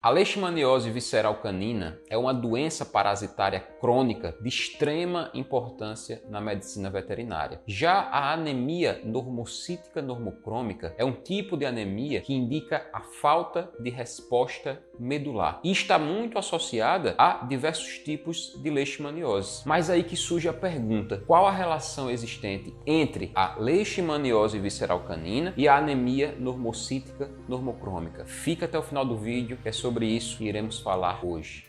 A leishmaniose visceral canina é uma doença parasitária crônica de extrema importância na medicina veterinária. Já a anemia normocítica normocrômica é um tipo de anemia que indica a falta de resposta medular e está muito associada a diversos tipos de leishmaniose. Mas aí que surge a pergunta: qual a relação existente entre a leishmaniose visceral canina e a anemia normocítica normocrômica? Fica até o final do vídeo, que é sobre isso que iremos falar hoje.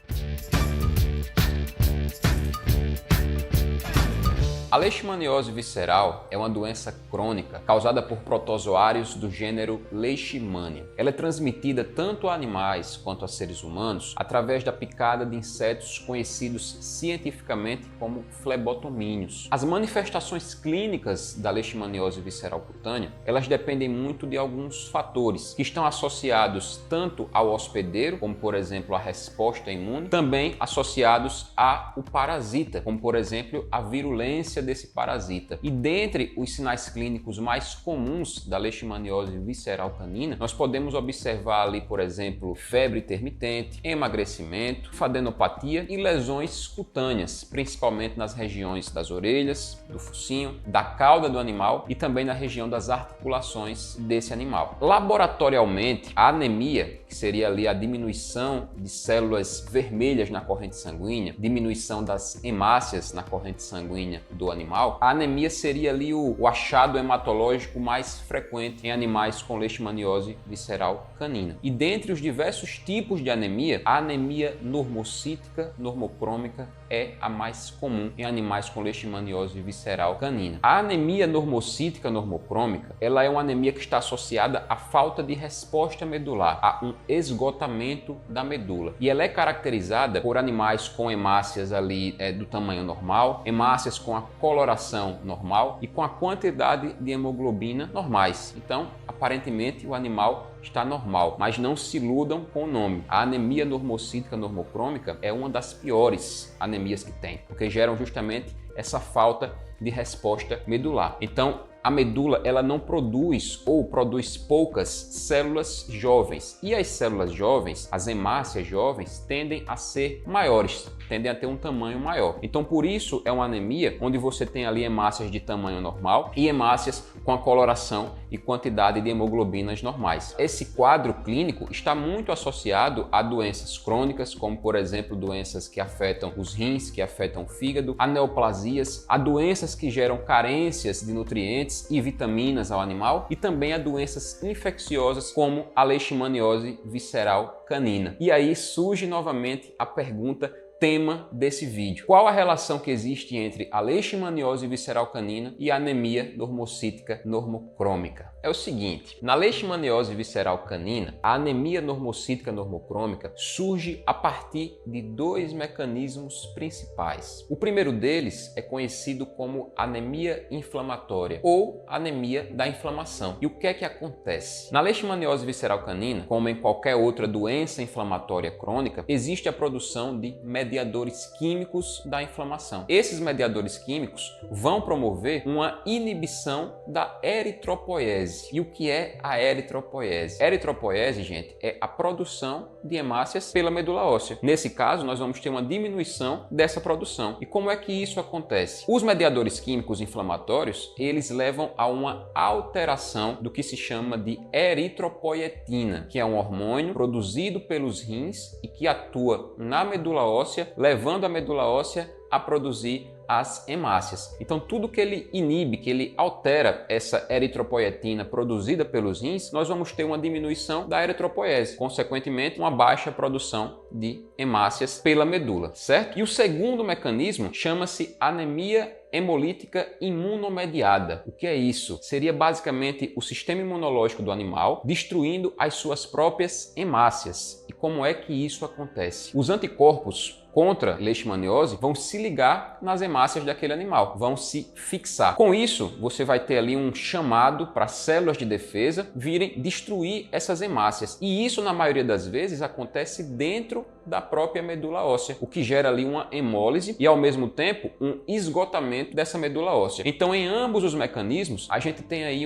A leishmaniose visceral é uma doença crônica causada por protozoários do gênero Leishmania. Ela é transmitida tanto a animais quanto a seres humanos através da picada de insetos conhecidos cientificamente como flebotomíneos. As manifestações clínicas da leishmaniose visceral cutânea, elas dependem muito de alguns fatores que estão associados tanto ao hospedeiro, como por exemplo a resposta imune, também associados ao parasita, como por exemplo a virulência desse parasita. E dentre os sinais clínicos mais comuns da leishmaniose visceral canina, nós podemos observar ali, por exemplo, febre intermitente, emagrecimento, fadenopatia e lesões cutâneas, principalmente nas regiões das orelhas, do focinho, da cauda do animal e também na região das articulações desse animal. Laboratorialmente, a anemia, que seria ali a diminuição de células vermelhas na corrente sanguínea, diminuição das hemácias na corrente sanguínea do animal, a anemia seria ali o achado hematológico mais frequente em animais com leishmaniose visceral canina. E dentre os diversos tipos de anemia, a anemia normocítica normocrômica é a mais comum em animais com leishmaniose visceral canina. A anemia normocítica normocrômica, ela é uma anemia que está associada à falta de resposta medular, a um esgotamento da medula. E ela é caracterizada por animais com hemácias ali do tamanho normal, hemácias com a coloração normal e com a quantidade de hemoglobina normais. Então, aparentemente, o animal está normal, mas não se iludam com o nome. A anemia normocítica normocrômica é uma das piores anemias que tem, porque geram justamente essa falta de resposta medular. Então, a medula ela não produz ou produz poucas células jovens. E as células jovens, as hemácias jovens, tendem a ser maiores, tendem a ter um tamanho maior. Então, por isso, é uma anemia onde você tem ali hemácias de tamanho normal e hemácias com a coloração e quantidade de hemoglobinas normais. Esse quadro clínico está muito associado a doenças crônicas, como, por exemplo, doenças que afetam os rins, que afetam o fígado, a neoplasias, a doenças que geram carências de nutrientes e vitaminas ao animal e também a doenças infecciosas como a leishmaniose visceral canina. E aí surge novamente a pergunta tema desse vídeo: qual a relação que existe entre a leishmaniose visceral canina e a anemia normocítica normocrômica? É o seguinte: na leishmaniose visceral canina, a anemia normocítica normocrômica surge a partir de dois mecanismos principais. O primeiro deles é conhecido como anemia inflamatória ou anemia da inflamação. E o que é que acontece? Na leishmaniose visceral canina, como em qualquer outra doença inflamatória crônica, existe a produção de mediadores químicos da inflamação. Esses mediadores químicos vão promover uma inibição da eritropoiese. E o que é a eritropoiese? Eritropoiese, gente, é a produção de hemácias pela medula óssea. Nesse caso, nós vamos ter uma diminuição dessa produção. E como é que isso acontece? Os mediadores químicos inflamatórios, eles levam a uma alteração do que se chama de eritropoietina, que é um hormônio produzido pelos rins e que atua na medula óssea, levando a medula óssea a produzir as hemácias. Então, tudo que ele inibe, que ele altera essa eritropoietina produzida pelos rins, nós vamos ter uma diminuição da eritropoiese, consequentemente, uma baixa produção de hemácias pela medula, certo? E o segundo mecanismo chama-se anemia hemolítica imunomediada. O que é isso? Seria basicamente o sistema imunológico do animal destruindo as suas próprias hemácias. E como é que isso acontece? Os anticorpos contra leishmaniose vão se ligar nas hemácias daquele animal, vão se fixar. Com isso, você vai ter ali um chamado para células de defesa virem destruir essas hemácias. E isso, na maioria das vezes, acontece dentro da própria medula óssea, o que gera ali uma hemólise e, ao mesmo tempo, um esgotamento dessa medula óssea. Então, em ambos os mecanismos, a gente tem aí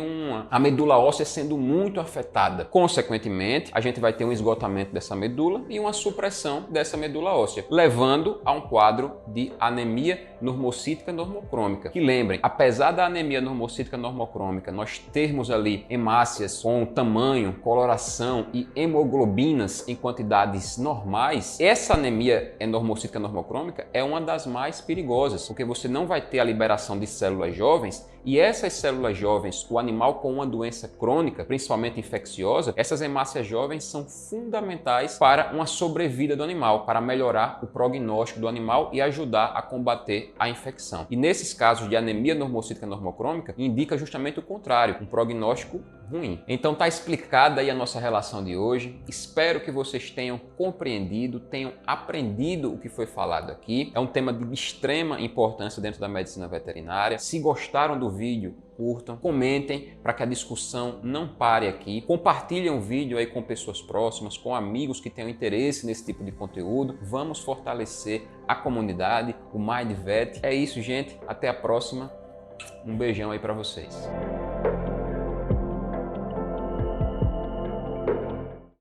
a medula óssea sendo muito afetada. Consequentemente, a gente vai ter um esgotamento dessa medula e uma supressão dessa medula óssea, levando a um quadro de anemia normocítica normocrômica. Que lembrem, apesar da anemia normocítica normocrômica nós termos ali hemácias com tamanho, coloração e hemoglobinas em quantidades normais, essa anemia normocítica normocrômica é uma das mais perigosas, porque você não vai ter a liberação de células jovens e essas células jovens, o animal com uma doença crônica, principalmente infecciosa, essas hemácias jovens são fundamentais para uma sobrevida do animal, para melhorar o prognóstico do animal e ajudar a combater a infecção. E nesses casos de anemia normocítica normocrômica, indica justamente o contrário, um prognóstico ruim. Então está explicada aí a nossa relação de hoje. Espero que vocês tenham compreendido, tenham aprendido o que foi falado aqui. É um tema de extrema importância dentro da medicina veterinária. Se gostaram do vídeo, curtam, comentem para que a discussão não pare aqui. Compartilhem o vídeo aí com pessoas próximas, com amigos que tenham interesse nesse tipo de conteúdo. Vamos fortalecer a comunidade, o MindVet. É isso, gente. Até a próxima. Um beijão aí para vocês.